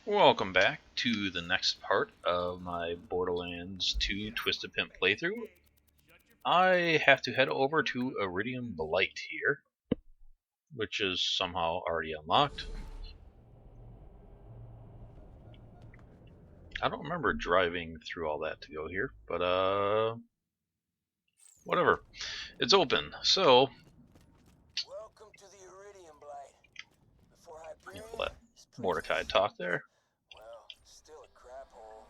Welcome back to the next part of my Borderlands 2 Twisted Pimp playthrough. I have to head over to Iridium Blight here, which is somehow already unlocked. I don't remember driving through all that to go here, but whatever. It's open, so Welcome to the Iridium Blight. Before Hyperion, let this place Mordecai was, talk there. well, still a crap hole,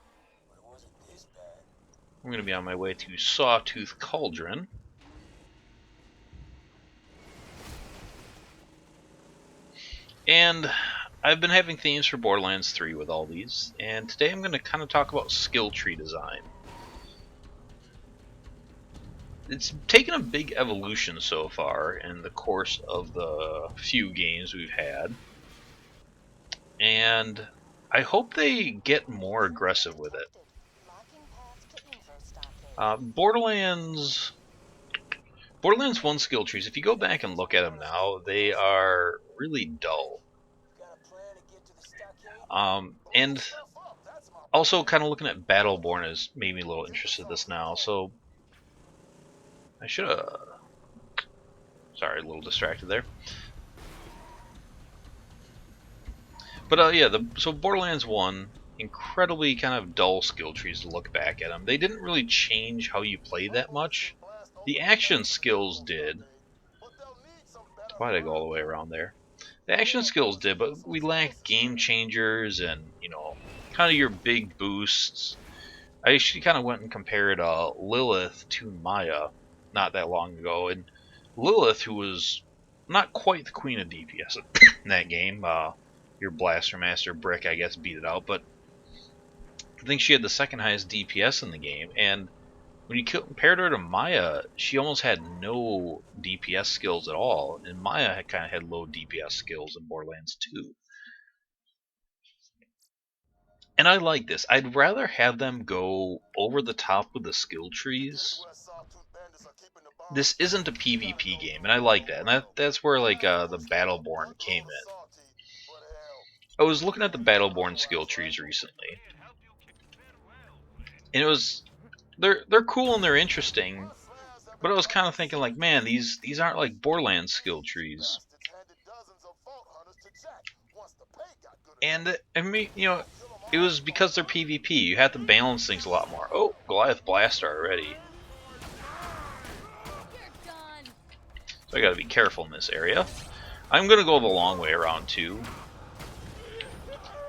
but it wasn't this bad. I'm going to be on my way to Sawtooth Cauldron. And I've been having themes for Borderlands 3 with all these, and today I'm going to kind of talk about skill tree design. It's taken a big evolution so far in the course of the few games we've had, and I hope they get more aggressive with it. Borderlands 1 skill trees, if you go back and look at them now, they are really dull. Got a plan to get to the stockade? And also kind of looking at Battleborn has made me a little interested in this now, so I should have... Sorry, a little distracted there. But yeah, so Borderlands 1, incredibly kind of dull skill trees to look back at them. They didn't really change how you play that much. The action skills did. Why did I go all the way around there? The action skills did, but we lacked game changers and, kind of your big boosts. I actually kind of went and compared Lilith to Maya not that long ago, and Lilith, who was not quite the queen of DPS in that game, your Blaster Master Brick, I guess, beat it out, but I think she had the second highest DPS in the game, and when you compared her to Maya, she almost had no DPS skills at all, and Maya had kind of had low DPS skills in Borderlands 2. And I like this. I'd rather have them go over the top with the skill trees. This isn't a PvP game, and I like that. And that's where the Battleborn came in. I was looking at the Battleborn skill trees recently, and they're cool and they're interesting. But I was kind of thinking, like, man, these aren't like Borderlands skill trees. And I mean, it was because they're PvP. You have to balance things a lot more. Oh, Goliath Blaster already. So I gotta be careful in this area. I'm gonna go the long way around too.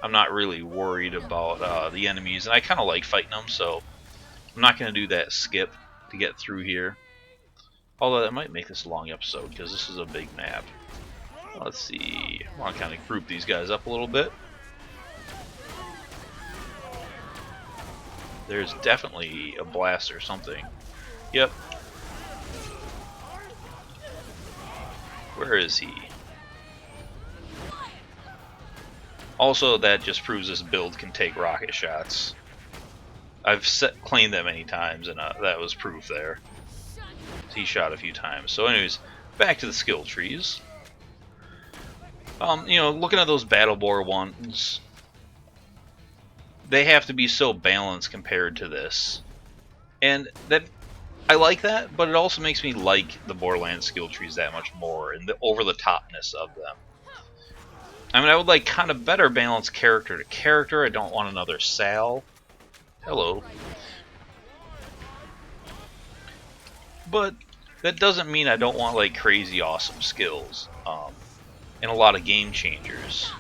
I'm not really worried about the enemies, and I kind of like fighting them, so I'm not gonna do that skip to get through here. Although that might make this a long episode because this is a big map. Let's see. I want to kind of group these guys up a little bit. There's definitely a blast or something. Yep. Where is he? Also, that just proves this build can take rocket shots. I've claimed that many times, and that was proof there. He shot a few times. So anyways, back to the skill trees. Looking at those Battleborn ones, they have to be so balanced compared to this. And that I like that, but it also makes me like the Borderlands skill trees that much more, and the over-the-topness of them. I mean, I would like kind of better balance character to character. I don't want another Sal. Hello. But that doesn't mean I don't want like crazy awesome skills and a lot of game changers.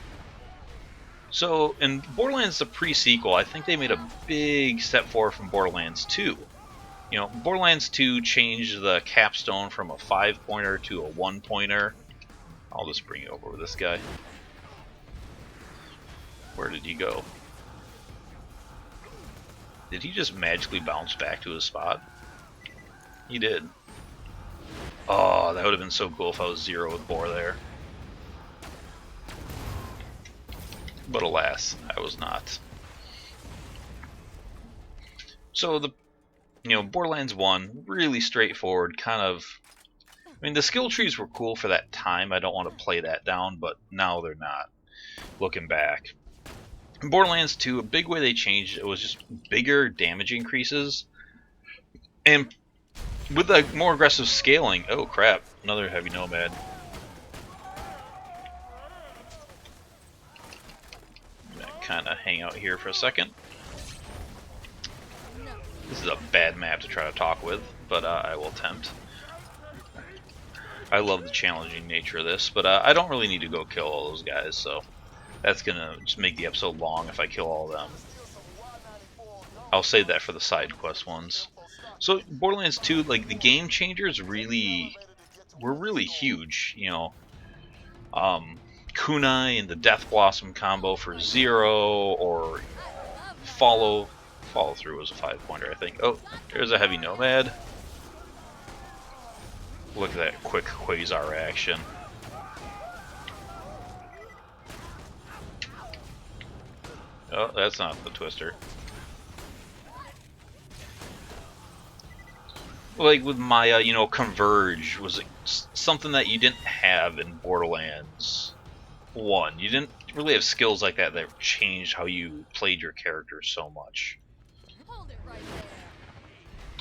So in Borderlands the pre-sequel, I think they made a big step forward from Borderlands 2. Borderlands 2 changed the capstone from a 5-pointer to a 1-pointer. I'll just bring you over with this guy. Where did he go? Did he just magically bounce back to his spot? He did. Oh, that would have been so cool if I was 0 with Bor there. But alas, I was not. So Borderlands 1, really straightforward, kind of... I mean, the skill trees were cool for that time. I don't want to play that down, but now they're not, looking back. In Borderlands 2, a big way they changed it was just bigger damage increases, and with a more aggressive scaling. Oh crap! Another heavy nomad. I'm gonna kind of hang out here for a second. This is a bad map to try to talk with, but I will attempt. I love the challenging nature of this, but I don't really need to go kill all those guys, so that's gonna just make the episode long if I kill all of them. I'll save that for the side quest ones. So Borderlands 2, like the game changers were really huge, you know. Kunai and the Death Blossom combo for 0, or you know, follow through was a 5-pointer, I think. Oh, there's a heavy nomad. Look at that quick Quasar action. Oh, that's not the Twister. Like with Maya, you know, Converge was something that you didn't have in Borderlands 1. You didn't really have skills like that that changed how you played your character so much.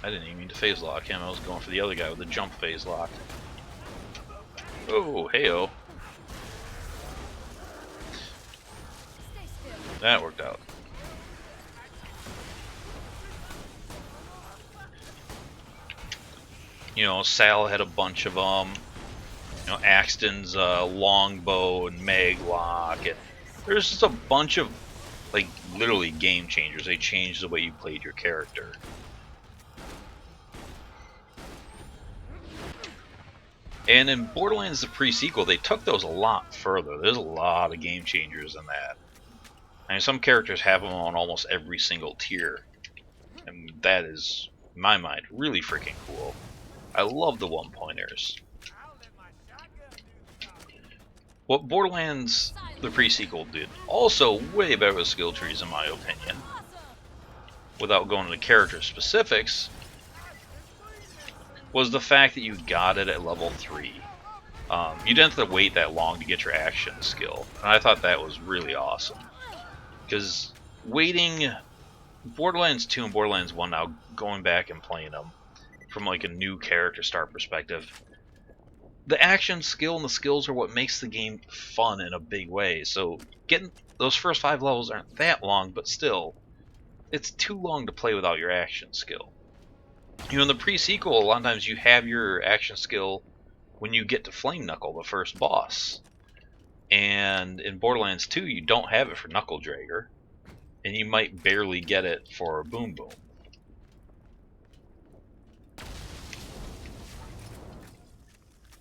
I didn't even mean to phase lock him. I was going for the other guy with the jump phase lock. Oh, heyo. That worked out. You know, Sal had a bunch of them. You know, Axton's longbow and maglock, and there's just a bunch of like literally game changers. They changed the way you played your character. And in Borderlands the pre-sequel, they took those a lot further. There's a lot of game changers in that. I mean, some characters have them on almost every single tier, and that is, in my mind, really freaking cool. I love the one-pointers. What Borderlands the pre-sequel did also way better with skill trees, in my opinion, without going into character specifics, was the fact that you got it at level 3. You didn't have to wait that long to get your action skill, and I thought that was really awesome. Because waiting, Borderlands 2 and Borderlands 1 now, going back and playing them from like a new character start perspective, the action skill and the skills are what makes the game fun in a big way. So getting those first 5 levels aren't that long, but still, it's too long to play without your action skill. You know, in the pre-sequel, a lot of times you have your action skill when you get to Flame Knuckle, the first boss. And in Borderlands 2, you don't have it for Knuckle Dragger, and you might barely get it for Boom Boom.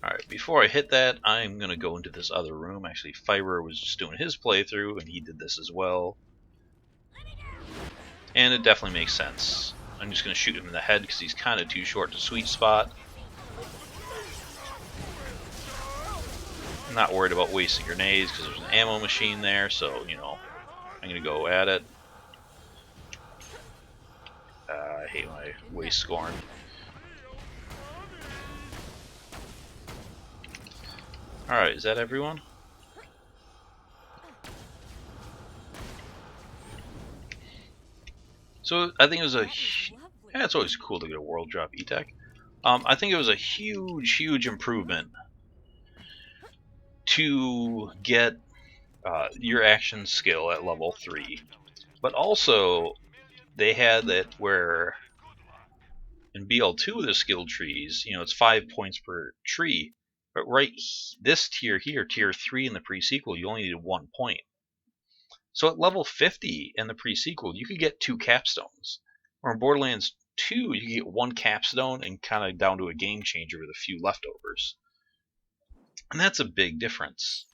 Alright, before I hit that, I'm going to go into this other room. Actually, Fiber was just doing his playthrough, and he did this as well. And it definitely makes sense. I'm just going to shoot him in the head because he's kind of too short to sweet spot. I'm not worried about wasting grenades because there's an ammo machine there, so, you know, I'm going to go at it. I hate my waste scorn. Alright, is that everyone? So I think it was yeah, it's always cool to get a world drop E-Tech. I think it was a huge improvement to get your action skill at level 3. But also, they had that where in BL2 the skill trees, you know, it's 5 points per tree. But this tier here, tier 3 in the pre-sequel, you only needed 1 point. So at level 50 in the pre-sequel, you could get 2 capstones. Or in Borderlands 2, you could get 1 capstone and kind of down to a game changer with a few leftovers. And that's a big difference.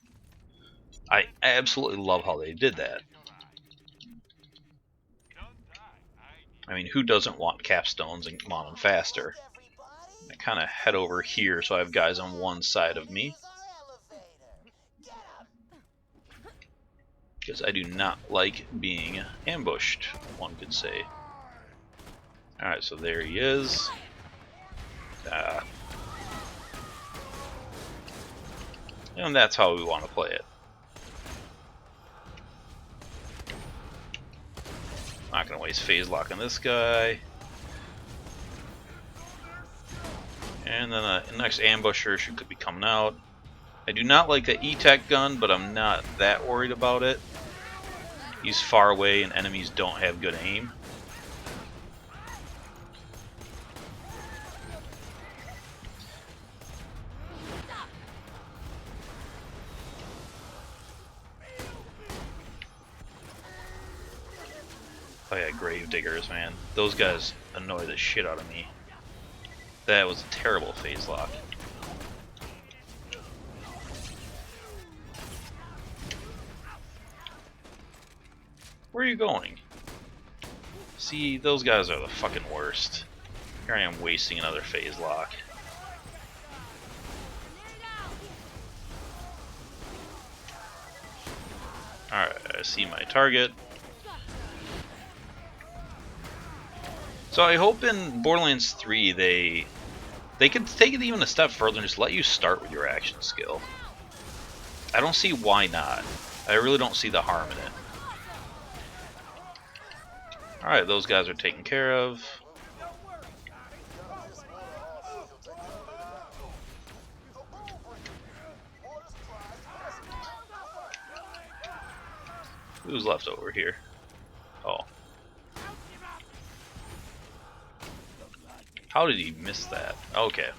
I absolutely love how they did that. I mean, who doesn't want capstones and come on them faster? I kind of head over here so I have guys on one side of me, because I do not like being ambushed, one could say. Alright, so there he is. And that's how we want to play it. Not gonna waste phase lock on this guy. And then the next ambusher should be coming out. I do not like the E-Tech gun, but I'm not that worried about it. He's far away and enemies don't have good aim. Oh yeah, grave diggers, man. Those guys annoy the shit out of me. That was a terrible phase lock. Where are you going? See, those guys are the fucking worst. Here I am wasting another phase lock. Alright, I see my target. So I hope in Borderlands 3 they could take it even a step further and just let you start with your action skill. I don't see why not. I really don't see the harm in it. Alright, those guys are taken care of. Who's left over here? Oh. How did he miss that? Okay.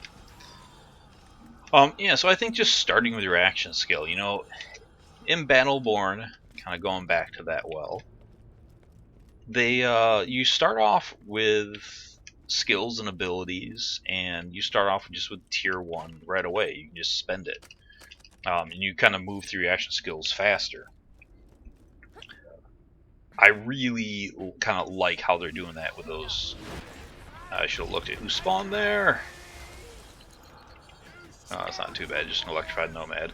Yeah, so I think just starting with your action skill, you know, in Battleborn, kind of going back to that you start off with skills and abilities, and you start off just with tier 1 right away. You can just spend it. And you kind of move through your action skills faster. I really kind of like how they're doing that with those. I should have looked at who spawned there. Oh, it's not too bad, just an electrified nomad.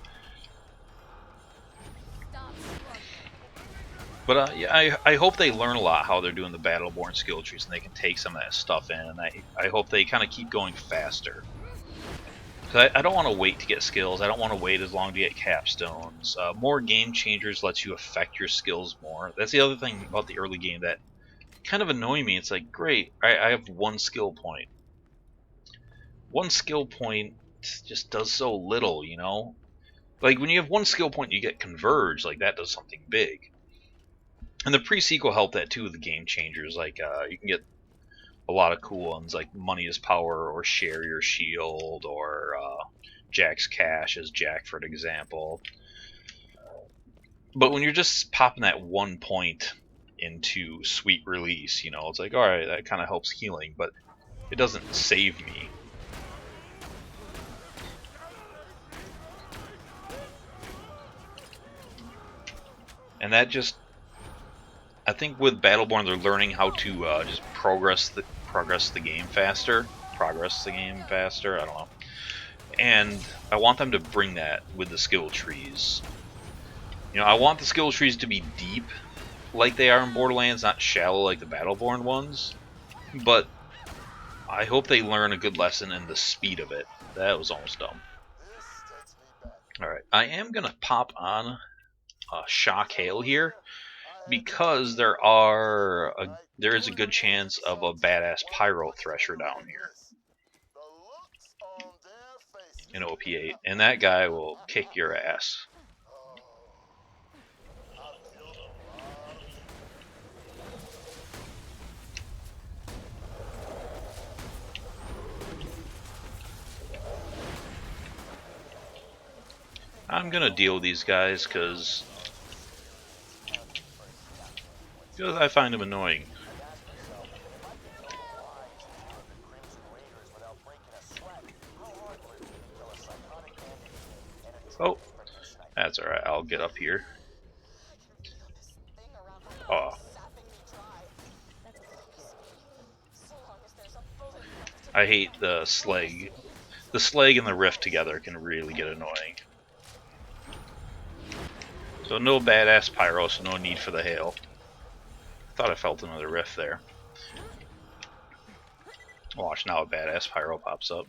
But yeah, I hope they learn a lot how they're doing the Battleborn skill trees, and they can take some of that stuff in. And I hope they kind of keep going faster. Cause I don't want to wait to get skills. I don't want to wait as long to get capstones. More game changers lets you affect your skills more. That's the other thing about the early game that kind of annoy me. It's like, great, I have one skill point. One skill point just does so little, you know? Like, when you have one skill point, you get converged. Like, that does something big. And the pre-sequel helped that too with the game changers. Like, you can get a lot of cool ones, like Money is Power, or Share Your Shield, or Jack's Cash as Jack, for example. But when you're just popping that one point into Sweet Release, you know, it's like, alright, that kind of helps healing, but it doesn't save me. And that just, I think with Battleborn, they're learning how to just progress the game faster. Progress the game faster, I don't know. And I want them to bring that with the skill trees. You know, I want the skill trees to be deep, like they are in Borderlands, not shallow like the Battleborn ones. But I hope they learn a good lesson in the speed of it. That was almost dumb. Alright, I am going to pop on Shock Hail here, because there is a good chance of a badass Pyro Thresher down here in OP8, and that guy will kick your ass. I'm gonna deal with these guys because I find them annoying. Oh, that's alright, I'll get up here. Oh. I hate the slag. The slag and the rift together can really get annoying. So no badass pyro, so no need for the hail. Thought I felt another rift there. Watch, now a badass pyro pops up.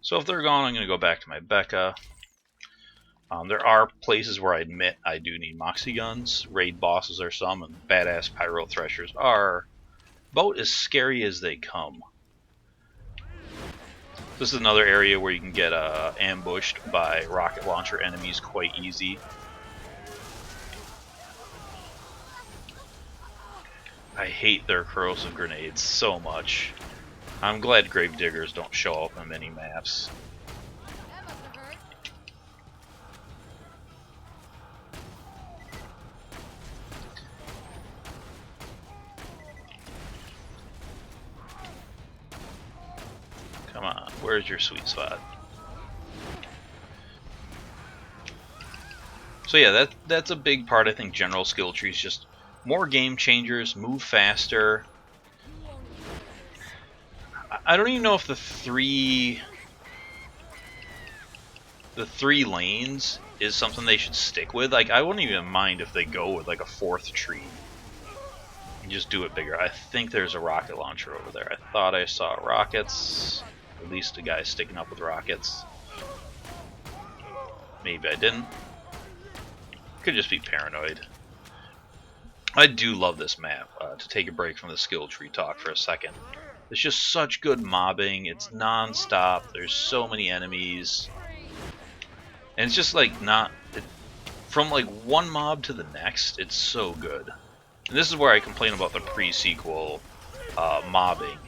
So if they're gone, I'm going to go back to my Becca. There are places where I admit I do need moxie guns. Raid bosses are some, and badass pyro threshers are about as scary as they come. This is another area where you can get ambushed by rocket launcher enemies quite easy. I hate their corrosive grenades so much. I'm glad gravediggers don't show up on many maps. Come on, where's your sweet spot? So yeah, that's a big part. I think general skill trees, just more game changers, move faster. I don't even know if the three lanes is something they should stick with. Like, I wouldn't even mind if they go with like a fourth tree and just do it bigger. I think there's a rocket launcher over there. I thought I saw rockets, at least a guy sticking up with rockets. Maybe I didn't. Could just be paranoid. I do love this map. To take a break from the skill tree talk for a second, it's just such good mobbing. It's non-stop. There's so many enemies, and it's just like from like one mob to the next. It's so good. And this is where I complain about the pre-sequel mobbing.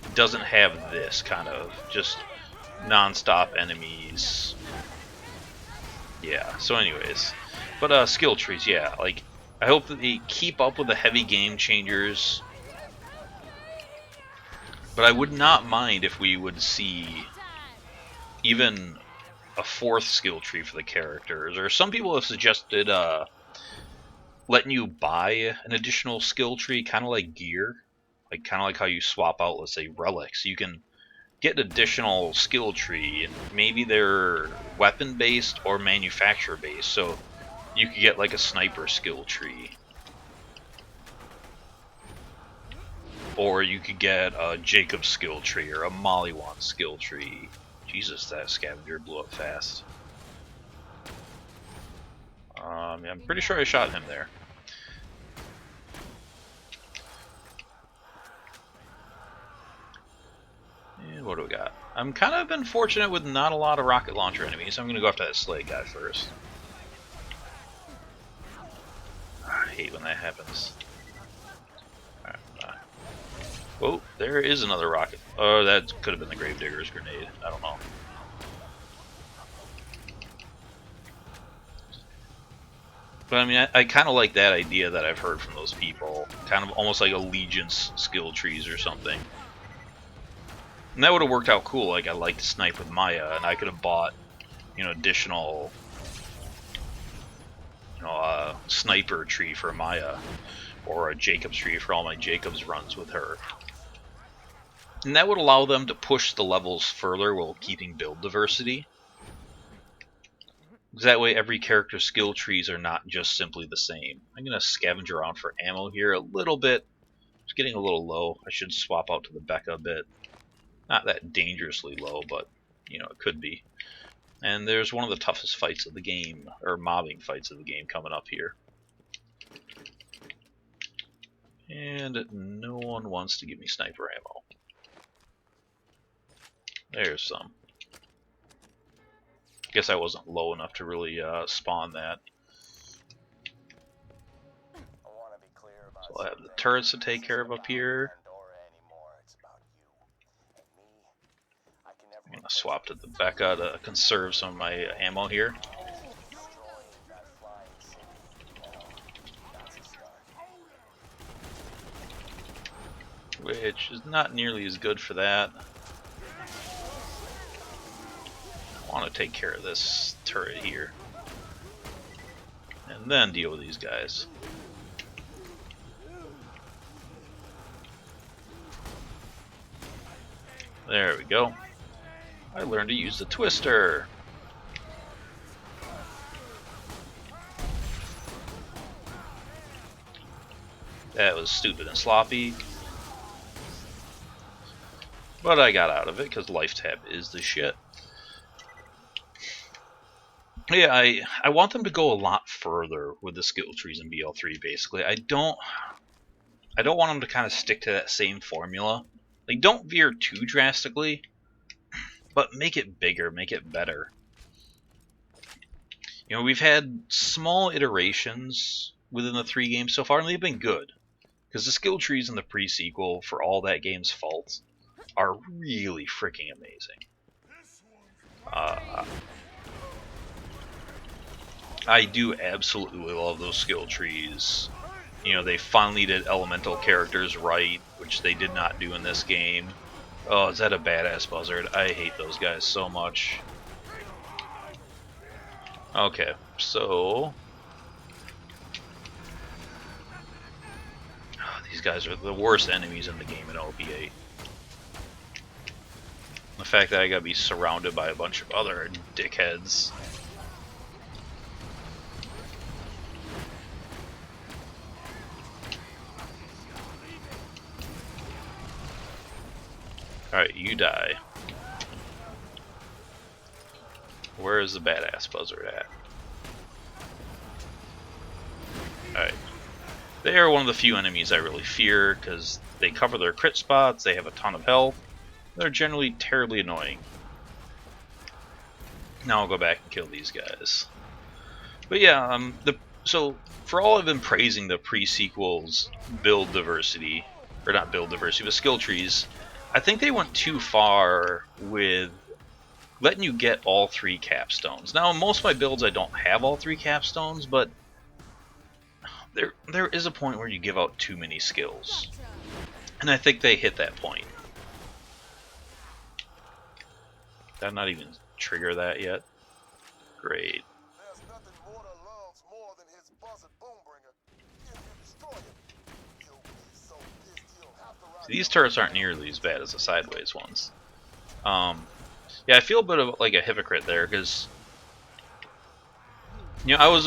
It doesn't have this kind of just non-stop enemies. Yeah. So, anyways. But skill trees, yeah, like, I hope that they keep up with the heavy game changers. But I would not mind if we would see even a fourth skill tree for the characters. Or some people have suggested letting you buy an additional skill tree, kind of like gear. Like, kind of like how you swap out, let's say, relics. You can get an additional skill tree, and maybe they're weapon-based or manufacturer-based. So you could get like a sniper skill tree, or you could get a Jacob skill tree or a Mollywan skill tree. Jesus, that scavenger blew up fast. I'm pretty sure I shot him there. And what do we got? I'm kind of been fortunate with not a lot of rocket launcher enemies. I'm gonna go after that Slade guy first. I hate when that happens. Oh, there is another rocket. Oh, that could have been the Gravedigger's grenade. I don't know. But I mean, I kind of like that idea that I've heard from those people. Kind of almost like allegiance skill trees or something. And that would have worked out cool. Like, I like to snipe with Maya, and I could have bought, additional, sniper tree for Maya, or a Jacob's tree for all my Jacob's runs with her. And that would allow them to push the levels further while keeping build diversity. Because that way every character's skill trees are not just simply the same. I'm going to scavenge around for ammo here a little bit. It's getting a little low. I should swap out to the Becca a bit. Not that dangerously low, but, it could be. And there's one of the toughest fights of the game, or mobbing fights of the game, coming up here. And no one wants to give me sniper ammo. There's some. Guess I wasn't low enough to really spawn that. So I'll have the turrets to take care of up here. I'm going to swap to the Becca to conserve some of my ammo here. Which is not nearly as good for that. I want to take care of this turret here. And then deal with these guys. There we go. I learned to use the twister. That was stupid and sloppy. But I got out of it because life tab is the shit. Yeah, I want them to go a lot further with the skill trees in BL3. Basically, I don't want them to kind of stick to that same formula. Like, don't veer too drastically, but make it bigger, make it better. You know, we've had small iterations within the 3 games so far, and they've been good. Because the skill trees in the pre-sequel, for all that game's faults, are really freaking amazing. Uh, I do absolutely love those skill trees. You know, they finally did elemental characters right, which they did not do in this game. Oh, is that a badass buzzard? I hate those guys so much. Okay, so these guys are the worst enemies in the game in OP8. The fact that I gotta be surrounded by a bunch of other dickheads. Alright, you die. Where is the badass buzzard at? Alright. They are one of the few enemies I really fear, because they cover their crit spots, they have a ton of health, they're generally terribly annoying. Now I'll go back and kill these guys. But yeah, so for all I've been praising the pre-sequels build diversity, or not build diversity, but skill trees, I think they went too far with letting you get all 3 capstones. Now, in most of my builds I don't have all 3 capstones, but there is a point where you give out too many skills. And I think they hit that point. Did I not even trigger that yet? Great. There's nothing Mortar loves more than his buzzard boombringer. If you destroy him, he'll be so pissed he'll have to ride. These turrets aren't nearly as bad as the sideways ones. Yeah, I feel a bit of like a hypocrite there, because you know,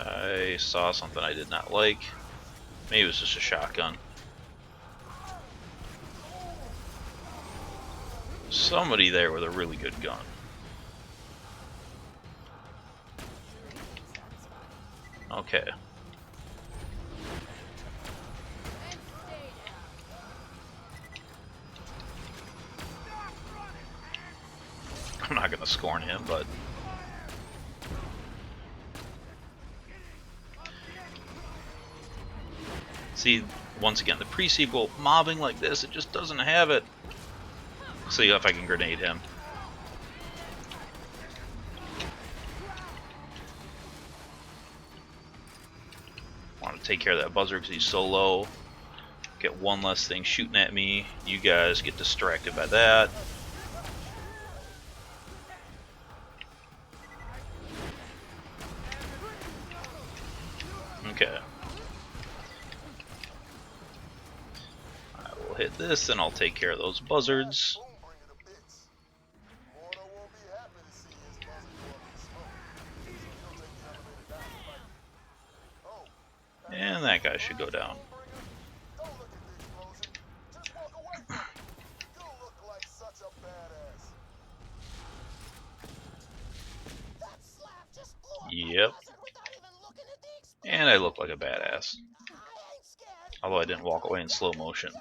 I saw something I did not like. Maybe it was just a shotgun. Somebody there with a really good gun. Okay. I'm not gonna scorn him, but see, once again, the pre-sequel mobbing like this, it just doesn't have it. See if I can grenade him. Want to take care of that buzzer because he's so low. Get one less thing shooting at me. You guys get distracted by that. Okay. I will hit this and I'll take care of those buzzards. And that guy should go down. Yep. And I look like a badass. Although I didn't walk away in slow motion.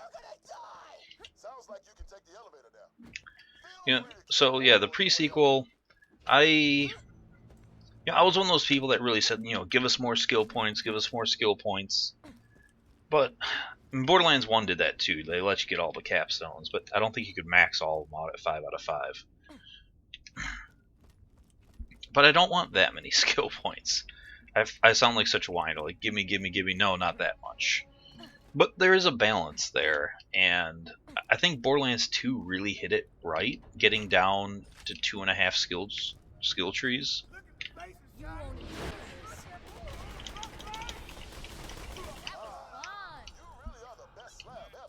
You know, so yeah, the pre-sequel, I was one of those people that really said, you know, give us more skill points, give us more skill points. But Borderlands 1 did that too. They let you get all the capstones, but I don't think you could max all of them out at 5 out of 5. But I don't want that many skill points. I sound like such a whiner, like gimme, gimme, gimme. No, not that much. But there is a balance there, and I think Borderlands 2 really hit it right, getting down to 2.5 skill trees. I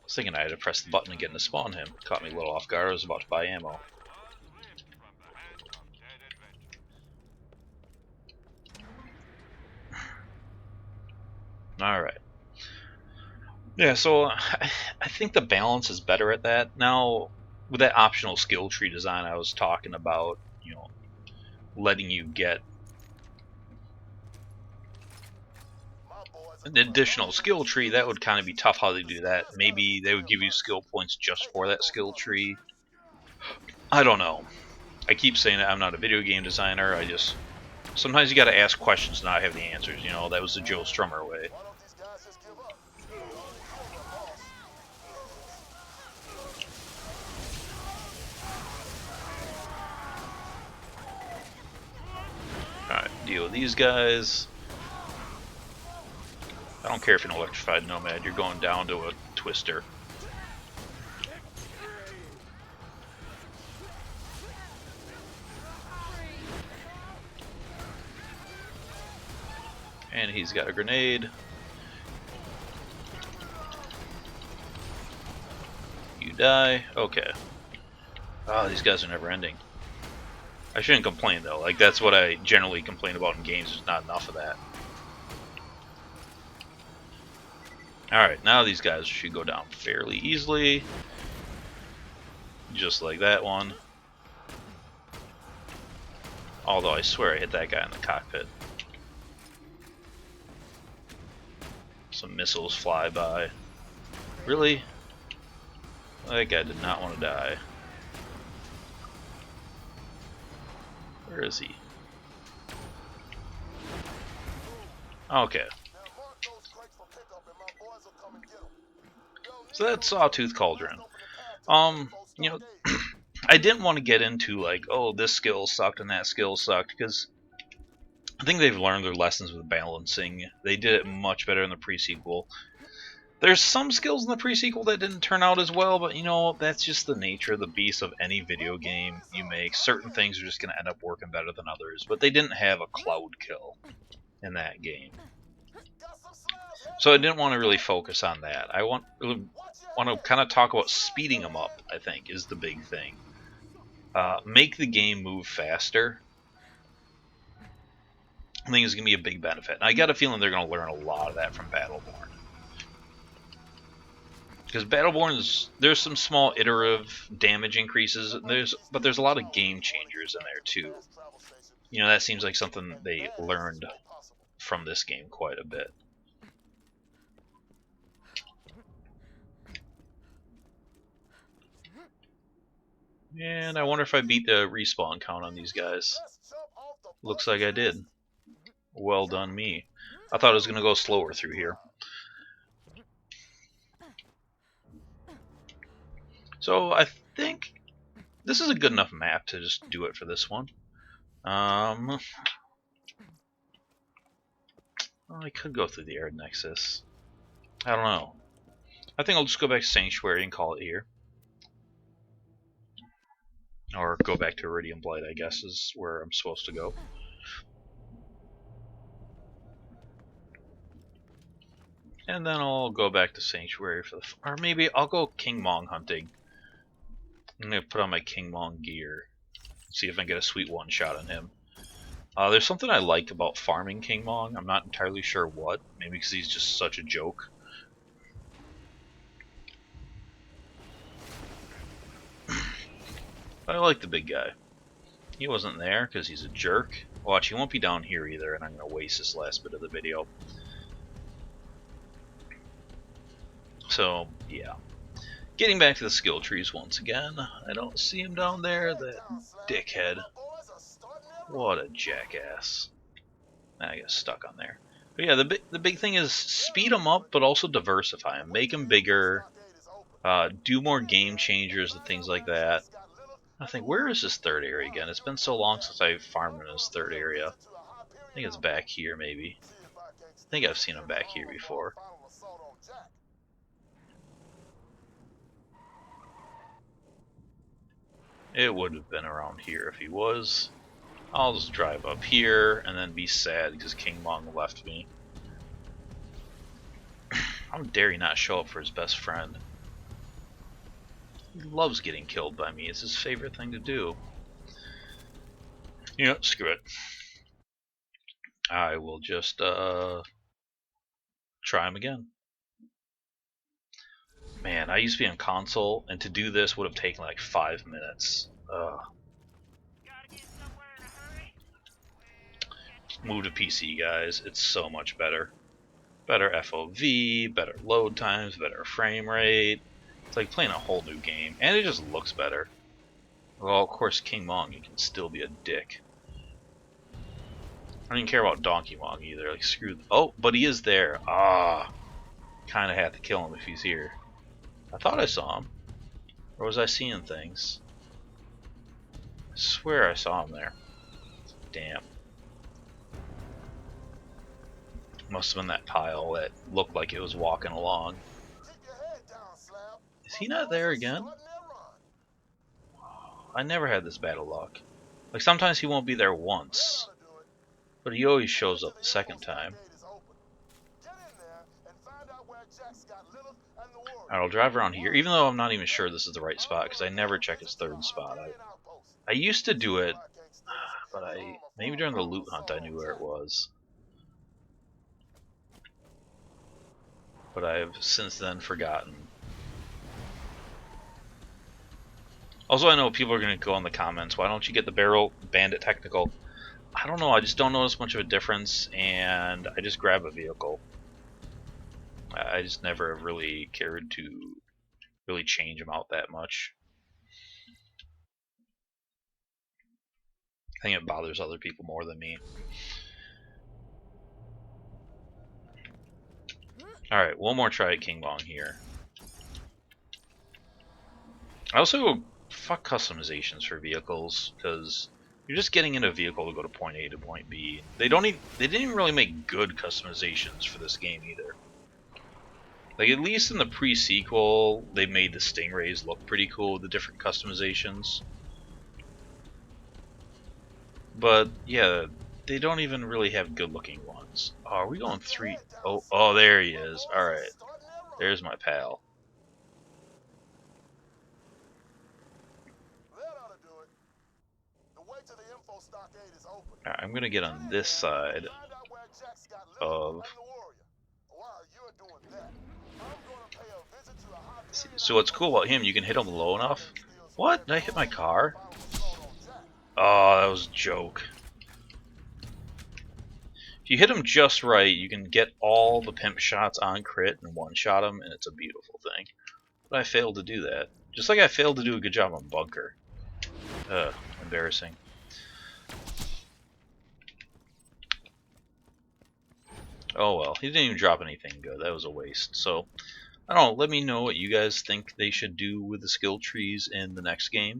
was thinking I had to press the button again to spawn him. Caught me a little off guard. I was about to buy ammo. Alright. Yeah, so I think the balance is better at that. Now, with that optional skill tree design I was talking about, you know, letting you get an additional skill tree, that would kind of be tough how they do that. Maybe they would give you skill points just for that skill tree. I don't know. I keep saying that I'm not a video game designer. I just sometimes you got to ask questions and not have the answers. You know, that was the Joe Strummer way. Alright, deal with these guys. I don't care if you're an electrified nomad, you're going down to a twister. And he's got a grenade. You die. Okay. Oh, these guys are never ending. I shouldn't complain though. Like, that's what I generally complain about in games. There's not enough of that. Alright, now these guys should go down fairly easily. Just like that one. Although I swear I hit that guy in the cockpit. Some missiles fly by. Really? That guy did not want to die. Where is he? Okay. So that's Sawtooth Cauldron. You know, I didn't want to get into like, oh, this skill sucked and that skill sucked, because I think they've learned their lessons with balancing. They did it much better in the pre-sequel. There's some skills in the pre-sequel that didn't turn out as well, but you know, that's just the nature of the beast of any video game you make. Certain things are just going to end up working better than others, but they didn't have a cloud kill in that game. So I didn't want to really focus on that. I want to kind of talk about speeding them up, I think, is the big thing. Make the game move faster. I think is going to be a big benefit. And I got a feeling they're going to learn a lot of that from Battleborn. Because Battleborn, there's some small iterative damage increases, but there's a lot of game changers in there too. You know, that seems like something they learned from this game quite a bit. And I wonder if I beat the respawn count on these guys. Looks like I did. Well done me. I thought it was going to go slower through here. So I think this is a good enough map to just do it for this one. Well, I could go through the air nexus. I don't know. I think I'll just go back to Sanctuary and call it here. Or go back to Iridium Blight, I guess, is where I'm supposed to go. And then I'll go back to Sanctuary for the... Or maybe I'll go King Mong hunting. I'm going to put on my King Mong gear. See if I can get a sweet one-shot on him. There's something I like about farming King Mong. I'm not entirely sure what. Maybe because he's just such a joke. I like the big guy. He wasn't there because he's a jerk. Watch, he won't be down here either, and I'm going to waste this last bit of the video. So, yeah. Getting back to the skill trees once again. I don't see him down there, that dickhead. What a jackass. I get stuck on there. But yeah, the big thing is speed them up, but also diversify them. Make them bigger. Do more game changers and things like that. I think, where is this third area again? It's been so long since I've farmed in this third area. I think it's back here, maybe. I think I've seen him back here before. It would have been around here if he was. I'll just drive up here and then be sad because King Mong left me. How dare he not show up for his best friend? He loves getting killed by me. It's his favorite thing to do. You know, screw it. I will just try him again. Man, I used to be on console, and to do this would have taken like 5 minutes. Ugh. Move to PC, guys. It's so much better. Better FOV, better load times, better frame rate. It's like playing a whole new game, and it just looks better. Well, of course, King Mong, you can still be a dick. I don't even care about Donkey Mong either. Like, screw. Oh, but he is there. Ah, kind of have to kill him if he's here. I thought I saw him, or was I seeing things? I swear I saw him there. Damn. Must have been that pile that looked like it was walking along. Is he not there again? I never had this battle luck. Like, sometimes he won't be there once, but he always shows up the second time. Alright, I'll drive around here, even though I'm not even sure this is the right spot, because I never check his third spot. I used to do it, but maybe during the loot hunt I knew where it was. But I've since then forgotten. Also, I know people are going to go in the comments, why don't you get the barrel bandit technical? I don't know, I just don't notice much of a difference, and I just grab a vehicle. I just never really cared to really change them out that much. I think it bothers other people more than me. Alright, one more try at King Bong here. I also fuck customizations for vehicles, because you're just getting in a vehicle to go to point A to point B. They didn't even really make good customizations for this game either. Like, at least in the pre-sequel, they made the Stingrays look pretty cool with the different customizations. But yeah, they don't even really have good-looking ones. Oh, are we going 3? Oh, there he is. All right, there's my pal. Right, I'm gonna get on this side of. So what's cool about him? You can hit him low enough. What? Did I hit my car? Oh, that was a joke. If you hit him just right, you can get all the pimp shots on crit and one-shot him, and it's a beautiful thing. But I failed to do that. Just like I failed to do a good job on Bunker. Embarrassing. Oh well, he didn't even drop anything good. That was a waste. So, I don't know, let me know what you guys think they should do with the skill trees in the next game.